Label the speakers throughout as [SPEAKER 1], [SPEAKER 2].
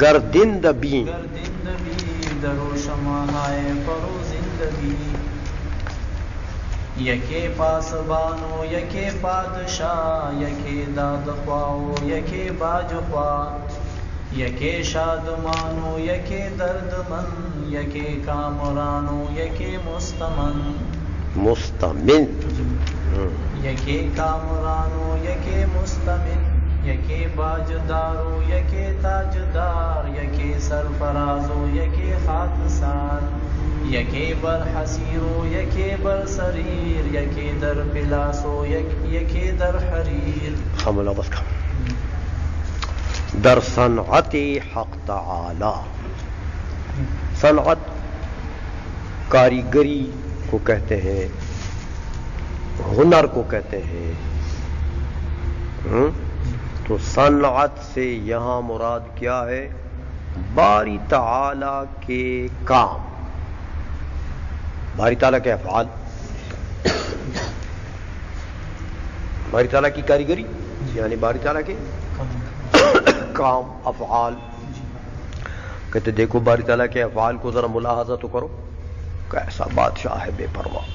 [SPEAKER 1] گردندبی
[SPEAKER 2] درو شماہائے فروزندگی یکے پاسبانو یکے پادشاہ یکے داد خواہو یکے باج خواہ یکے شادمانو یکے درد من یکے کامرانو یکے
[SPEAKER 1] مستمن
[SPEAKER 2] یکے کامرانو یکے مستمن یکے باجدارو یکے تاجدار یکے سرفرازو یکے خاکسار یکے بر حسیرو یکے بر سریر یکے در پلاسو یکے در حریر.
[SPEAKER 1] خملہ بس کھا در صنعت حق تعالی. صنعت کاریگری کو کہتے ہیں، ہنر کو کہتے ہیں. تو صنعت سے یہاں مراد کیا ہے؟ باری تعالی کے کام، باری تعالیٰ کے افعال، باری تعالیٰ کی کاریگری یعنی باری تعالیٰ کے کام افعال. کہتے دیکھو باری تعالیٰ کے افعال کو ذرا ملاحظہ تو کرو، کیسا بادشاہ ہے بے پرواہ.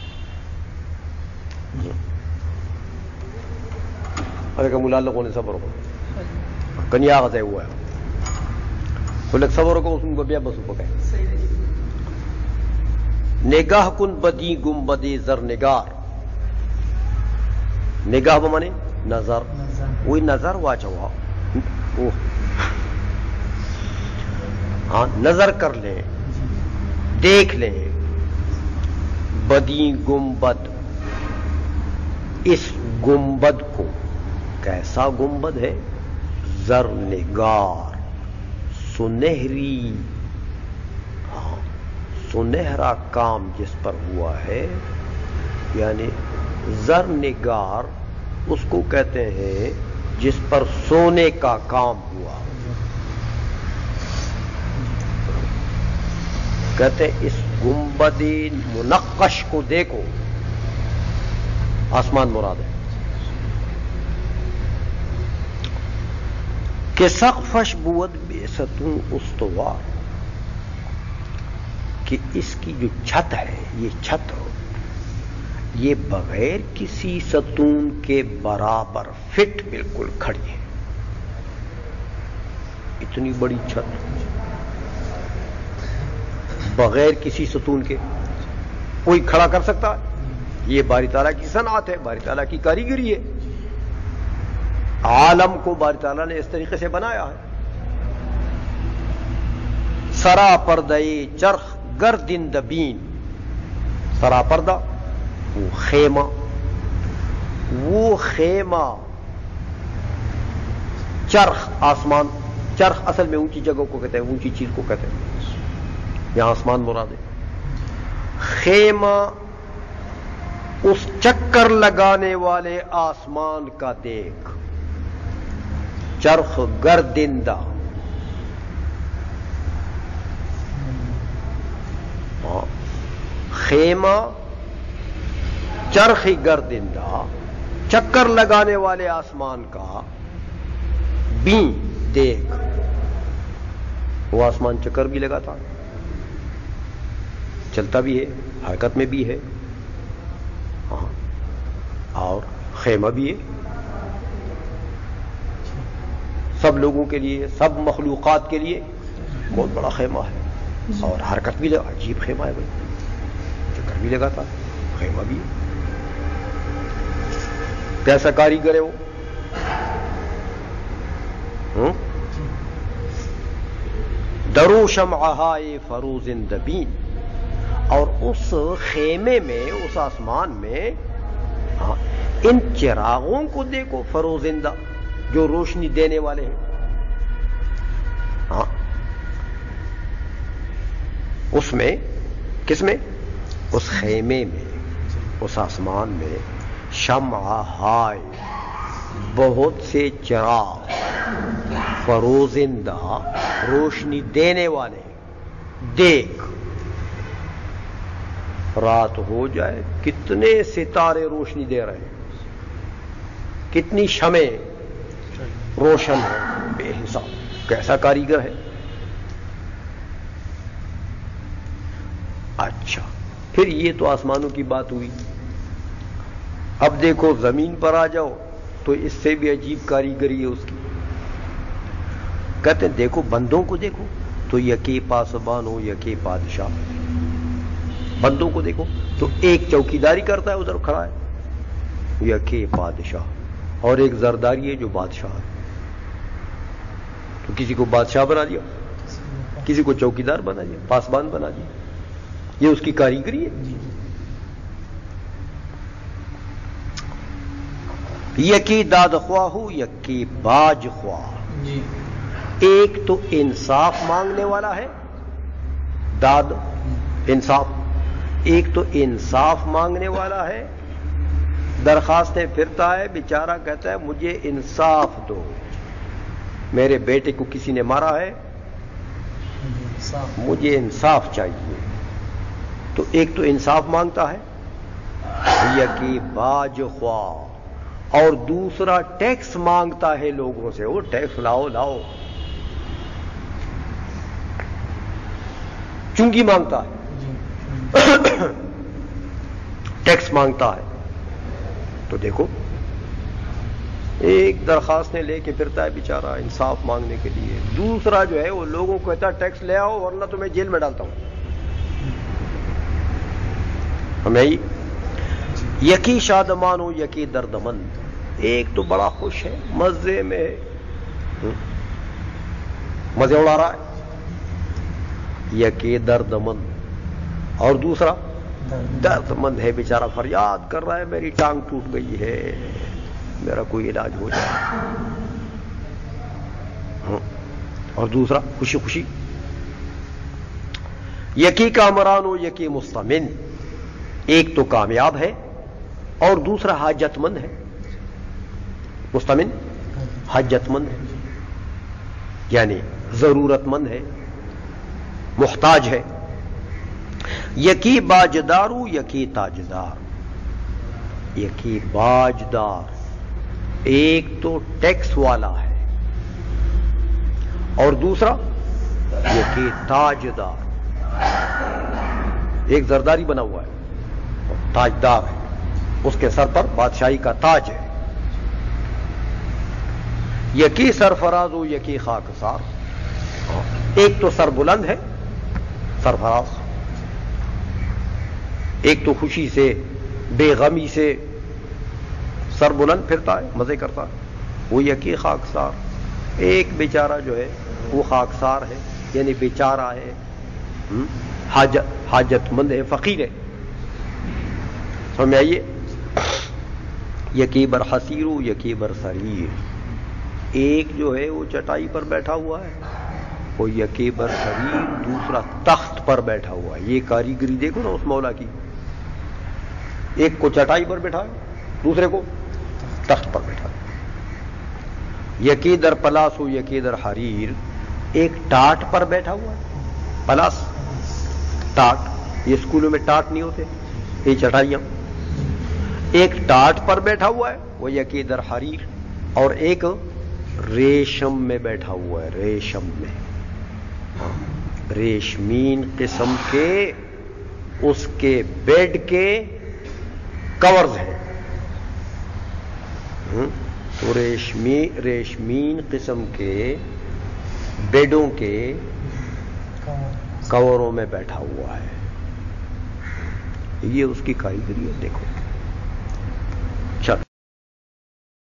[SPEAKER 1] ارے کہ ملا لوگوں نے صبر ہو کنیا غزے ہوا ہے وہ لگ صبر کو اس کو بیا بسو پکائے. نگاہ کن بدی گنبد زر نگار. نگاہ بمانے نظر، وہی نظر واچوا ہاں نظر کر لیں، دیکھ لیں. بدی گنبد، اس گنبد کو، کیسا گنبد ہے؟ زر نگار، سنہری، ہاں سنہرا کام جس پر ہوا ہے. یعنی زر نگار اس کو کہتے ہیں جس پر سونے کا کام ہوا. کہتے ہیں اس گنبد منقش کو دیکھو. آسمان مراد ہے. کہ سقفش بود بے ستون استوار، کہ اس کی جو چھت ہے، یہ چھت یہ بغیر کسی ستون کے برابر فٹ بالکل کھڑی ہے. اتنی بڑی چھت بغیر کسی ستون کے کوئی کھڑا کر سکتا ہے؟ یہ باری تعالیٰ کی صنعت ہے، باری تعالیٰ کی کاریگری ہے. عالم کو باری تعالیٰ نے اس طریقے سے بنایا ہے. سرا پردہ چرخ گردندبین. سرا پردہ وہ خیمہ، وہ خیمہ چرخ آسمان. چرخ اصل میں اونچی جگہ کو کہتے ہیں، اونچی چیز کو کہتے ہیں. یہاں آسمان مراد ہے. خیمہ اس چکر لگانے والے آسمان کا دیکھ. چرخ گردندہ، خیمہ چرخ گردندہ، چکر لگانے والے آسمان کا بین دیکھ. وہ آسمان چکر بھی لگاتا ہے، چلتا بھی ہے، حرکت میں بھی ہے، ہاں اور خیمہ بھی ہے. سب لوگوں کے لیے، سب مخلوقات کے لیے بہت بڑا خیمہ ہے. اور حرکت بھی لگا، عجیب خیمہ ہے بھائی، چکر بھی لگاتا ہے، خیمہ بھی ہے. کیسا کاریگر ہے وہ؟ درو شمعہائے فروزندبین. اور اس خیمے میں، اس آسمان میں ان چراغوں کو دیکھو، فروزندہ جو روشنی دینے والے ہیں. ہاں اس میں، کس میں؟ اس خیمے میں، اس آسمان میں شمع ہائے بہت سے چراغ، فروزندہ روشنی دینے والے. دیکھ رات ہو جائے کتنے ستارے روشنی دے رہے ہیں، کتنی شمعیں روشن ہیں بے حساب. کیسا کاریگر ہے. اچھا پھر یہ تو آسمانوں کی بات ہوئی. اب دیکھو زمین پر آ جاؤ تو اس سے بھی عجیب کاریگری ہے اس کی. کہتے ہیں دیکھو بندوں کو دیکھو تو یکی پاسبان ہو یکی بادشاہ. بندوں کو دیکھو تو ایک چوکیداری کرتا ہے ادھر کھڑا ہے یکی بادشاہ, اور ایک زرداری ہے جو بادشاہ ہے. تو کسی کو بادشاہ بنا دیا, کسی کو چوکیدار بنا دیا, پاسبان بنا دیا. یہ اس کی کاریگری ہے. یکی داد خواہ ہو یکی باج خواہ. ایک تو انصاف مانگنے والا ہے, داد انصاف. ایک تو انصاف مانگنے والا ہے, درخواستیں پھرتا ہے, بیچارہ کہتا ہے مجھے انصاف دو, میرے بیٹے کو کسی نے مارا ہے, مجھے انصاف چاہیے. تو ایک تو انصاف مانگتا ہے یکی باج خواہ, اور دوسرا ٹیکس مانگتا ہے لوگوں سے. وہ ٹیکس لاؤ لاؤ, چنگی مانگتا ہے, ٹیکس مانگتا ہے. تو دیکھو ایک درخواستیں لے کے پھرتا ہے بیچارہ انصاف مانگنے کے لیے, دوسرا جو ہے وہ لوگوں کو کہتا ہے ٹیکس لے آؤ ورنہ تمہیں جیل میں ڈالتا ہوں. ہمیں یکی شادمان ہو یکی دردمند. ایک تو بڑا خوش ہے, مزے میں مزے اڑا رہا ہے, یکی دردمند, اور دوسرا درد مند ہے بیچارہ, فریاد کر رہا ہے میری ٹانگ ٹوٹ گئی ہے, میرا کوئی علاج ہو جائے. اور دوسرا خوشی خوشی. یکی کامران ہو یکی مستمن. ایک تو کامیاب ہے اور دوسرا حاجت مند ہے. مستمن حاجت مند ہے, یعنی ضرورت مند ہے, محتاج ہے. یکی باجدارو یکی تاجدار. یکی باجدار, ایک تو ٹیکس والا ہے اور دوسرا یکی تاجدار. ایک زرداری بنا ہوا ہے اور تاجدار ہے, اس کے سر پر بادشاہی کا تاج ہے. یکی سرفراز ہو یکی خاکسار. ایک تو سر بلند ہے سرفراز, ایک تو خوشی سے بے غمی سے سر بلند پھرتا ہے, مزے کرتا ہے, وہ یکی خاکسار. ایک بیچارہ جو ہے وہ خاکسار ہے, یعنی بیچارہ ہے, حاجت مند ہے, فقیر ہے. سمجھ میں آئیے. یکی بر حسیرو یکی بر سریر. ایک جو ہے وہ چٹائی پر بیٹھا ہوا ہے, وہ یکی بر سریر, دوسرا تخت پر بیٹھا ہوا ہے. یہ کاریگری دیکھو نا اس مولا کی. ایک کو چٹائی پر بیٹھا ہے, دوسرے کو تخت پر بیٹھا ہے. یکی در پلاس ہو یکی در حریر. ایک ٹاٹ پر بیٹھا ہوا ہے, پلاس ٹاٹ, یہ اسکولوں میں ٹاٹ نہیں ہوتے, یہ چٹائیاں. ایک ٹاٹ پر بیٹھا ہوا ہے وہ یکی در حریر, اور ایک ریشم میں بیٹھا ہوا ہے, ریشم میں, ریشمین قسم کے اس کے بیڈ کے کورز ہیں. تو ریشمین قسم کے بیڈوں کے کوروں میں بیٹھا ہوا ہے. یہ اس کی کاریگری ہے. دیکھو